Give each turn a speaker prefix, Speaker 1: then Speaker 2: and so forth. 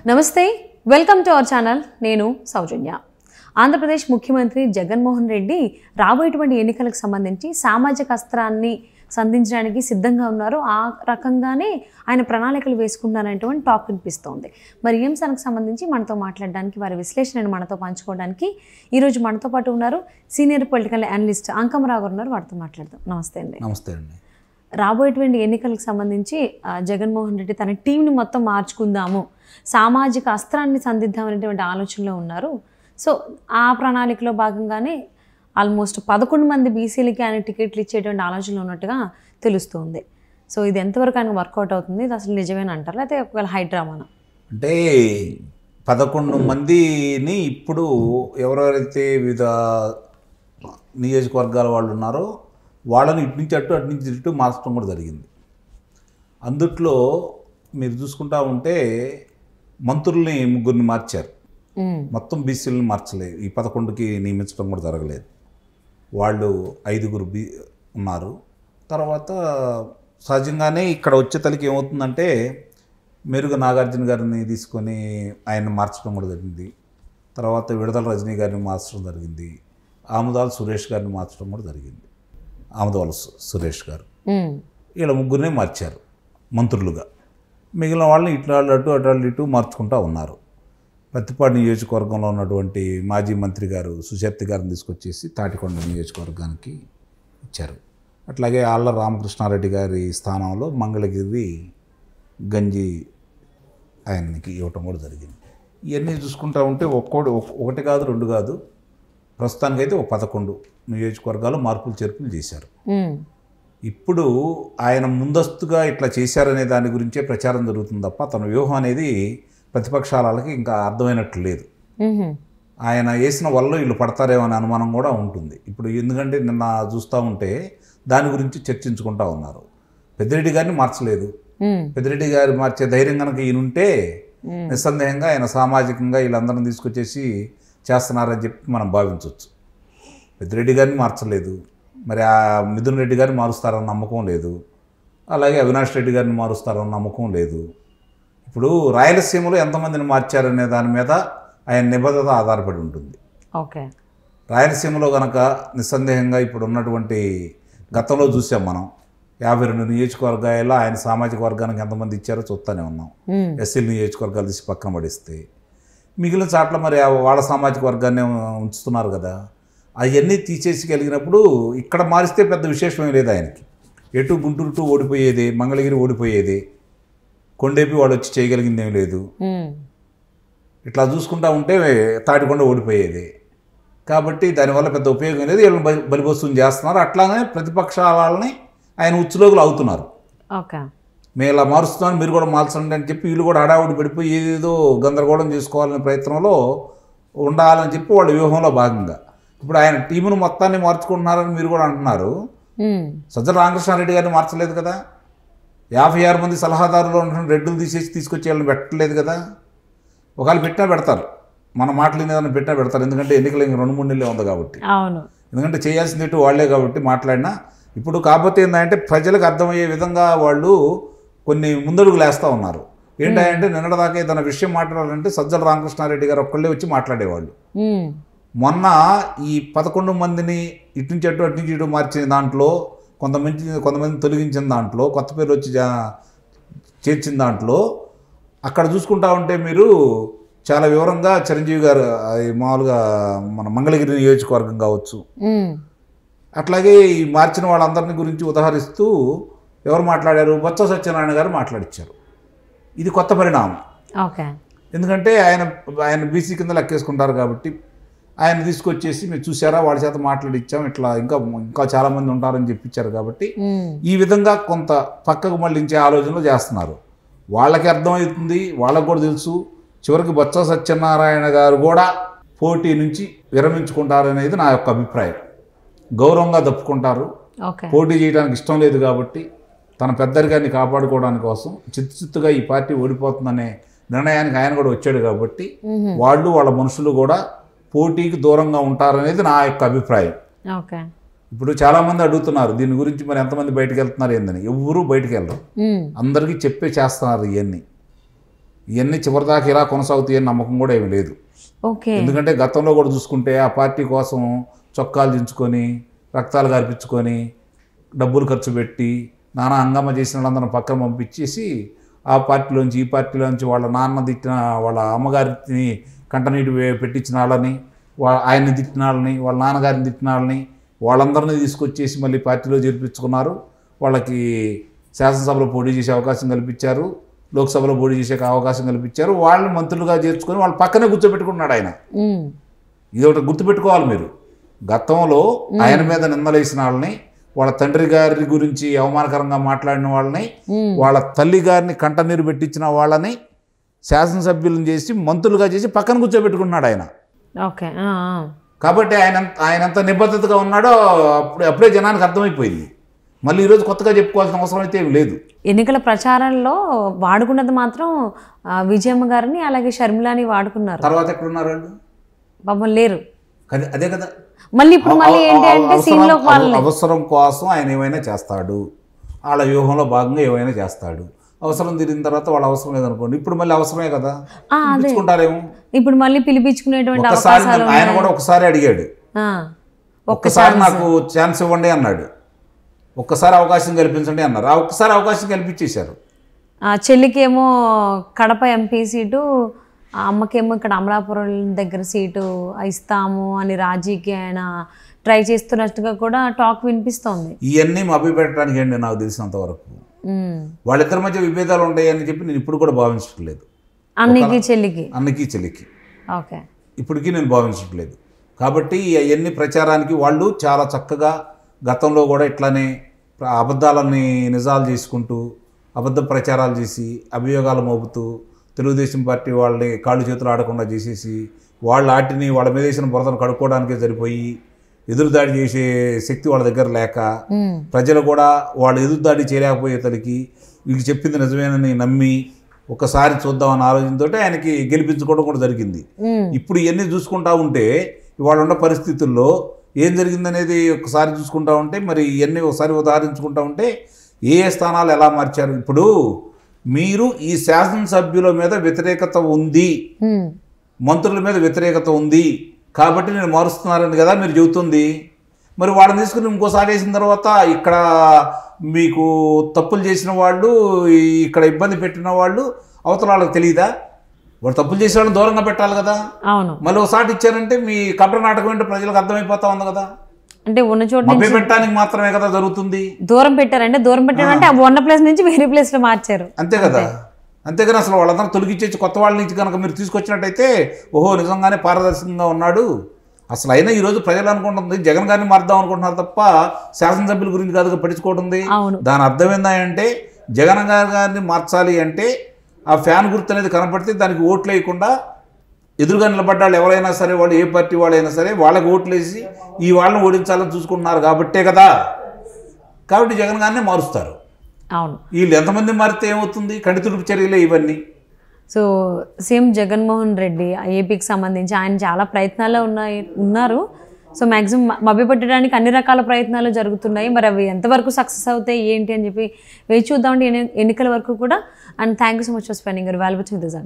Speaker 1: నమస్తే, welcome to our channel. నేను సౌజన్య. ఆంధ్రప్రదేశ్ ముఖ్యమంత్రి జగన్మోహన్ రెడ్డి రాబోయేటువంటి ఎన్నికలకు సంబంధించి సామాజిక అస్త్రాన్ని సంధించడానికి సిద్ధంగా ఉన్నారు. ఆ రకంగానే ఆయన ప్రణాళికలు వేసుకుంటారనేటువంటి టాక్ వినిపిస్తోంది. మరి ఈ అంశానికి సంబంధించి మనతో మాట్లాడడానికి, వారి విశ్లేషణను మనతో పంచుకోవడానికి ఈరోజు మనతో పాటు ఉన్నారు సీనియర్ పొలిటికల్ అనలిస్ట్ అంకమరావు గారు ఉన్నారు. వారితో మాట్లాడదాం. నమస్తే అండి.
Speaker 2: నమస్తే అండి.
Speaker 1: రాబోయేటువంటి ఎన్నికలకు సంబంధించి జగన్మోహన్ రెడ్డి తన టీంని మొత్తం మార్చుకుందాము, సామాజిక అస్త్రాన్ని సంధిద్దామనేటువంటి ఆలోచనలో ఉన్నారు. సో ఆ ప్రణాళికలో భాగంగానే ఆల్మోస్ట్ 11 మంది బీసీలకి ఆయన టికెట్లు ఇచ్చేటువంటి ఆలోచనలు ఉన్నట్టుగా తెలుస్తుంది. సో ఇది ఎంతవరకు ఆయన వర్కౌట్ అవుతుంది? ఇది అసలు నిజమేనా అంటారు, లేకపోతే ఒకవేళ హైడ్రామానా?
Speaker 2: అంటే 11 మందిని ఇప్పుడు ఎవరెవరైతే వివిధ నియోజకవర్గాల వాళ్ళు ఉన్నారో వాళ్ళని ఇటు నుంచి అటు నుంచి ఇటు మార్చడం కూడా జరిగింది. అందుట్లో మీరు చూసుకుంటా ఉంటే మంత్రుల్ని 3 మార్చారు. మొత్తం బీసీలను మార్చలేదు. ఈ 11కి నియమించడం కూడా జరగలేదు. వాళ్ళు 5 ఉన్నారు. తర్వాత సహజంగానే ఇక్కడ వచ్చే తలకి ఏమవుతుందంటే మెరుగు నాగార్జున గారిని తీసుకొని ఆయన మార్చడం కూడా జరిగింది. తర్వాత విడుదల రజనీ గారిని మార్చడం జరిగింది. ఆముదాల సురేష్ గారిని మార్చడం కూడా జరిగింది. ఆముదాల సురేష్ గారు వీళ్ళ 3 మార్చారు మంత్రులుగా. మిగిలిన వాళ్ళని అటు మార్చుకుంటూ ఉన్నారు. ప్రతిపాడు నియోజకవర్గంలో ఉన్నటువంటి మాజీ మంత్రి గారు సుశర్తి గారిని తీసుకొచ్చేసి తాటికొండ నియోజకవర్గానికి ఇచ్చారు. అట్లాగే ఆళ్ళ రామకృష్ణారెడ్డి గారి స్థానంలో మంగళగిరి గంజి ఆయనకి ఇవ్వటం కూడా జరిగింది. ఇవన్నీ చూసుకుంటా ఉంటే ఒకటి కాదు 2 కాదు, ప్రస్తుతానికైతే 11 నియోజకవర్గాలు మార్పులు చేర్పులు చేశారు. ఇప్పుడు ఆయన ముందస్తుగా ఇట్లా చేశారనే దాని గురించే ప్రచారం జరుగుతుంది తప్ప తన వ్యూహం అనేది ప్రతిపక్షాలకి ఇంకా అర్థమైనట్లు లేదు. ఆయన వేసిన వల్ల వీళ్ళు పడతారేమో అనే అనుమానం కూడా ఉంటుంది ఇప్పుడు. ఎందుకంటే నిన్న చూస్తూ ఉంటే దాని గురించి చర్చించుకుంటా ఉన్నారు. పెద్దిరెడ్డి గారిని మార్చలేదు. పెద్దిరెడ్డి గారు మార్చే ధైర్యం కనుక ఈయనుంటే నిస్సందేహంగా ఆయన సామాజికంగా వీళ్ళందరినీ తీసుకొచ్చేసి చేస్తున్నారని చెప్పి మనం భావించవచ్చు. పెద్దిరెడ్డి గారిని మార్చలేదు. మరి ఆ మిథున్ రెడ్డి గారిని మారుస్తారన్న నమ్మకం లేదు. అలాగే అవినాష్ రెడ్డి గారిని మారుస్తారన్న నమ్మకం లేదు. ఇప్పుడు రాయలసీమలో ఎంతమందిని మార్చారనే దాని మీద ఆయన నిబద్ధత ఆధారపడి ఉంటుంది.
Speaker 1: ఓకే,
Speaker 2: రాయలసీమలో కనుక నిస్సందేహంగా ఇప్పుడు ఉన్నటువంటి గతంలో చూసాం మనం 52 నియోజకవర్గాల్లో ఆయన సామాజిక వర్గానికి ఎంతమంది ఇచ్చారో చూస్తూనే ఉన్నాం. ఎస్సీ నియోజకవర్గాలు తీసి పక్కన పడిస్తే మిగిలిన చాట్ల మరి వాళ్ళ సామాజిక వర్గాన్ని ఉంచుతున్నారు కదా. అవన్నీ తీసేసి ఇక్కడ మారిస్తే పెద్ద విశేషమేం లేదు ఆయనకి. ఎటు గుంటూరు టు ఓడిపోయేది, మంగళగిరి ఓడిపోయేది, కొండేపి వాడు వచ్చి చేయగలిగింది ఏం లేదు. ఇట్లా చూసుకుంటా ఉంటే తాటికొండ ఓడిపోయేది. కాబట్టి దానివల్ల పెద్ద ఉపయోగం లేదు. వీళ్ళని బలిబోసం చేస్తున్నారు. అట్లానే ప్రతిపక్షాలని ఆయన ఉచ్చులోగులు అవుతున్నారు. మేము ఇలా మారుస్తున్నాను, మీరు కూడా మార్చండి అని చెప్పి వీళ్ళు కూడా హడావుడి పడిపోయి ఏదేదో గందరగోళం చేసుకోవాలనే ప్రయత్నంలో ఉండాలని చెప్పి వాళ్ళ వ్యూహంలో భాగంగా ఇప్పుడు ఆయన టీమును మొత్తాన్ని మార్చుకుంటున్నారని మీరు కూడా అంటున్నారు. సజ్జల రామకృష్ణారెడ్డి గారిని మార్చలేదు కదా. 56 మంది సలహాదారులు ఉన్నటువంటి రెడ్డులు తీసుకొచ్చి వాళ్ళని పెట్టలేదు కదా. ఒకవేళ పెట్టినా పెడతారు, మన మాటలు ఏదైనా పెట్టినా పెడతారు. ఎందుకంటే ఎన్నికలు ఇంక 2-3 నెలలే ఉంది కాబట్టి. ఎందుకంటే చేయాల్సింది ఎటు వాళ్లే కాబట్టి మాట్లాడినా. ఇప్పుడు కాకపోతే ఏంటంటే ప్రజలకు అర్థమయ్యే విధంగా వాళ్ళు కొన్ని ముందడుగులు వేస్తూ ఉన్నారు. ఏంటంటే నిన్నటిదాకా ఏదైనా విషయం మాట్లాడాలంటే సజ్జల రామకృష్ణారెడ్డి గారు ఒక్కళ్ళే వచ్చి మాట్లాడేవాళ్ళు. మొన్న ఈ 11 మందిని ఇటు నుంచి ఇటు మార్చిన దాంట్లో కొంతమంది తొలగించిన దాంట్లో, కొత్త పేరు వచ్చి చేర్చిన దాంట్లో అక్కడ చూసుకుంటా ఉంటే మీరు చాలా వివరంగా చిరంజీవి గారు మామూలుగా మన మంగళగిరి నియోజకవర్గం కావచ్చు, అట్లాగే ఈ మార్చిన వాళ్ళందరినీ గురించి ఉదాహరిస్తూ ఎవరు మాట్లాడారు? బొత్స సత్యనారాయణ గారు మాట్లాడిచ్చారు. ఇది కొత్త పరిణామం. ఎందుకంటే ఆయన బీసీ కింద లెక్కేసుకుంటారు కాబట్టి ఆయన తీసుకొచ్చేసి మీరు చూసారా వాళ్ళ చేత మాట్లాడిచ్చాం, ఇట్లా ఇంకా చాలామంది ఉంటారని చెప్పించారు. కాబట్టి ఈ విధంగా కొంత పక్కకు మళ్ళించే ఆలోచనలు చేస్తున్నారు. వాళ్ళకి అర్థమవుతుంది, వాళ్ళకు కూడా తెలుసు. చివరికి బొత్స సత్యనారాయణ గారు కూడా పోటీ నుంచి విరమించుకుంటారనేది నా యొక్క అభిప్రాయం. గౌరవంగా తప్పుకుంటారు. పోటీ చేయడానికి ఇష్టం లేదు కాబట్టి తన పెద్దరికాన్ని కాపాడుకోవడానికి కోసం చిత్తుగా ఈ పార్టీ ఓడిపోతుందనే నిర్ణయానికి ఆయన కూడా వచ్చాడు. కాబట్టి వాళ్ళ మనుషులు కూడా పోటీకి దూరంగా ఉంటారనేది నా యొక్క అభిప్రాయం. ఇప్పుడు చాలామంది అడుగుతున్నారు దీని గురించి, మరి ఎంతమంది బయటకు వెళ్తున్నారు ఏందని. ఎవరు బయటకు వెళ్ళరు, అందరికీ చెప్పే చేస్తున్నారు. ఇవన్నీ ఇవన్నీ చివరిదాకా ఇలా కొనసాగుతాయని నమ్మకం కూడా ఏమీ లేదు.
Speaker 1: ఓకే.
Speaker 2: ఎందుకంటే గతంలో కూడా చూసుకుంటే ఆ పార్టీ కోసం చొక్కాలు దించుకొని రక్తాలు గార్పించుకొని డబ్బులు ఖర్చు పెట్టి నానా హంగామా చేసిన వాళ్ళందరిని పక్కన పంపించేసి ఆ పార్టీలోంచి ఈ పార్టీలోంచి వాళ్ళ నాన్న తిట్టిన వాళ్ళ అమ్మగారిని కంటనీటి పెట్టించిన వాళ్ళని ఆయన్ని తిట్టిన వాళ్ళని వాళ్ళ నాన్నగారిని తిట్టిన వాళ్ళని వాళ్ళందరినీ తీసుకొచ్చేసి మళ్ళీ పార్టీలో చేర్పించుకున్నారు. వాళ్ళకి శాసనసభలో పోటీ చేసే అవకాశం కల్పించారు, లోక్సభలో పోటీ చేసే అవకాశం కల్పించారు. వాళ్ళని మంత్రులుగా చేర్చుకొని వాళ్ళ పక్కనే కూర్చోబెట్టుకున్నాడు ఆయన. ఇది ఒకటి గుర్తుపెట్టుకోవాలి మీరు. గతంలో ఆయన మీద నిందలేసిన వాళ్ళని, వాళ్ళ తండ్రి గారి గురించి అవమానకరంగా మాట్లాడిన వాళ్ళని, వాళ్ళ తల్లి గారిని కంటనీరు పెట్టించిన వాళ్ళని శాసనసభ్యులను చేసి మంత్రులుగా చేసి పక్కన కూర్చోబెట్టుకున్నాడు ఆయన.
Speaker 1: ఓకే.
Speaker 2: కాబట్టి ఆయన ఎంత నిబద్ధతగా ఉన్నాడో అప్పుడే జనానికి అర్థమైపోయింది. మళ్ళీ ఈరోజు కొత్తగా చెప్పుకోవాల్సిన అవసరం అయితే ఏం లేదు.
Speaker 1: ఎన్నికల ప్రచారంలో వాడుకున్నది మాత్రం విజయమ్మ గారిని, అలాగే షర్మిలాని వాడుకున్నారు.
Speaker 2: తర్వాత ఎక్కడున్నారు వాళ్ళు?
Speaker 1: పాపం లేరు.
Speaker 2: అదే కదా.
Speaker 1: మళ్ళీ ఇప్పుడు మళ్ళీ ఏంటి అంటే సీన్లో
Speaker 2: అవసరం కోసం ఆయన ఏమైనా చేస్తాడు, వాళ్ళ వ్యూహంలో భాగంగా ఏమైనా చేస్తాడు. అవసరం తీరిన తర్వాత వాళ్ళ అవసరం లేదనుకోండి, ఇప్పుడు మళ్ళీ అవసరమే కదా పిలుచుకుంటారేమో.
Speaker 1: ఇప్పుడు మళ్ళీ పిలిపించుకునేటువంటి
Speaker 2: ఆయన కూడా ఒకసారి అడిగాడు, ఒక్కసారి నాకు ఛాన్స్ ఇవ్వండి అన్నాడు, ఒక్కసారి అవకాశం కల్పించండి అన్నారు. ఆ ఒక్కసారి అవకాశం కల్పించేశారు.
Speaker 1: చెల్లికేమో కడప ఎంపీ సీటు, అమ్మకేమో ఇక్కడ అమలాపురం దగ్గర సీటు ఇస్తాము అని రాజీకి ఆయన ట్రై చేస్తున్నట్టుగా కూడా టాక్ వినిపిస్తోంది.
Speaker 2: ఇవన్నీ మభ్యపెట్టడానికి ఏంటి నాకు తెలిసినంత వరకు వాళ్ళిద్దరి మధ్య విభేదాలు ఉంటాయని చెప్పి నేను ఇప్పుడు కూడా భావించట్లేదు.
Speaker 1: అన్నకి చెల్లికి ఓకే
Speaker 2: ఇప్పటికీ నేను భావించట్లేదు. కాబట్టి అవన్నీ ప్రచారానికి వాళ్ళు చాలా చక్కగా గతంలో కూడా ఇట్లానే అబద్ధాలని నిజాలు చేసుకుంటూ అబద్ధ ప్రచారాలు చేసి అభియోగాలు మోపుతూ తెలుగుదేశం పార్టీ వాళ్ళని కాళ్ళు చేతులు ఆడకుండా చేసేసి వాళ్ళ ఆటిని వాళ్ళ మీద వేసిన బురదను కడుక్కోవడానికే సరిపోయి ఎదురుదాడి చేసే శక్తి వాళ్ళ దగ్గర లేక ప్రజలు కూడా వాళ్ళు ఎదురుదాడి చేయలేకపోయేసరికి వీళ్ళు చెప్పింది నిజమేనని నమ్మి ఒకసారి చూద్దామన్న ఆలోచనతో ఆయనకి గెలిపించుకోవడం కూడా జరిగింది. ఇప్పుడు ఇవన్నీ చూసుకుంటా ఉంటే ఇవాళ ఉన్న పరిస్థితుల్లో ఏం జరిగిందనేది ఒకసారి చూసుకుంటా ఉంటే మరి ఇవన్నీ ఒకసారి ఉదాహరించుకుంటా ఉంటే ఏ స్థానాలు ఎలా మార్చారు. ఇప్పుడు మీరు ఈ శాసనసభ్యుల మీద వ్యతిరేకత ఉంది, మంత్రుల మీద వ్యతిరేకత ఉంది కాబట్టి నేను మారుస్తున్నారని కదా మీరు చెబుతుంది. మరి వాళ్ళని తీసుకుని ఇంకోసారి వేసిన తర్వాత ఇక్కడ మీకు తప్పులు చేసిన వాళ్ళు, ఇక్కడ ఇబ్బంది పెట్టిన వాళ్ళు అవతల వాళ్ళకి తెలియదా? వాళ్ళు తప్పులు చేసే వాళ్ళని దూరంగా పెట్టాలి కదా.
Speaker 1: అవును.
Speaker 2: మళ్ళీ ఒకసారి ఇచ్చారంటే మీ కబ్ర నాటకం ఏంటో ప్రజలకు అర్థమైపోతా ఉంది కదా.
Speaker 1: అంటే ఉన్న చోట
Speaker 2: పెట్టడానికి మాత్రమే కదా జరుగుతుంది.
Speaker 1: దూరం పెట్టారంటే దూరం పెట్టారంటే ఉన్న ప్లేస్ నుంచి వేరే ప్లేస్ లో మార్చారు అంతే
Speaker 2: కదా. అంతేగాని అసలు వాళ్ళందరూ తొలగించేసి కొత్త వాళ్ళ నుంచి కనుక మీరు తీసుకొచ్చినట్టయితే ఓహో నిజంగానే పారదర్శకంగా ఉన్నాడు. అసలు అయినా ఈరోజు ప్రజలు అనుకుంటుంది జగన్ గారిని మారుదాం అనుకుంటున్నారు తప్ప శాసనసభ్యుల గురించి కాదుగా పట్టించుకోవడం. దాని అర్థం ఏంటంటే జగన్ గారిని మార్చాలి అంటే ఆ ఫ్యాన్ గుర్తు అనేది కనపడితే దానికి ఓట్లు వేయకుండా ఎదురుగా నిలబడ్డ వాళ్ళు ఎవరైనా సరే, వాళ్ళు ఏ పార్టీ వాళ్ళైనా సరే వాళ్ళకి ఓట్లు వేసి ఈ వాళ్ళని ఓడించాలని చూసుకుంటున్నారు కాబట్టే కదా. కాబట్టి జగన్ గారిని మారుస్తారు.
Speaker 1: అవును.
Speaker 2: వీళ్ళు ఎంతమంది మారితే ఏమవుతుంది? కంటితుడుపు చర్యలే ఇవన్నీ.
Speaker 1: సో సీఎం జగన్మోహన్ రెడ్డి ఏపీకి సంబంధించి ఆయన చాలా ప్రయత్నాలు ఉన్నారు. సో మ్యాక్సిమం మభ్యపెట్టడానికి అన్ని రకాల ప్రయత్నాలు జరుగుతున్నాయి. మరి అవి ఎంతవరకు సక్సెస్ అవుతాయి ఏంటి అని చెప్పి వేచి చూద్దామండి ఎన్నికల వరకు కూడా. And thank you so much for spending your valuable time with us.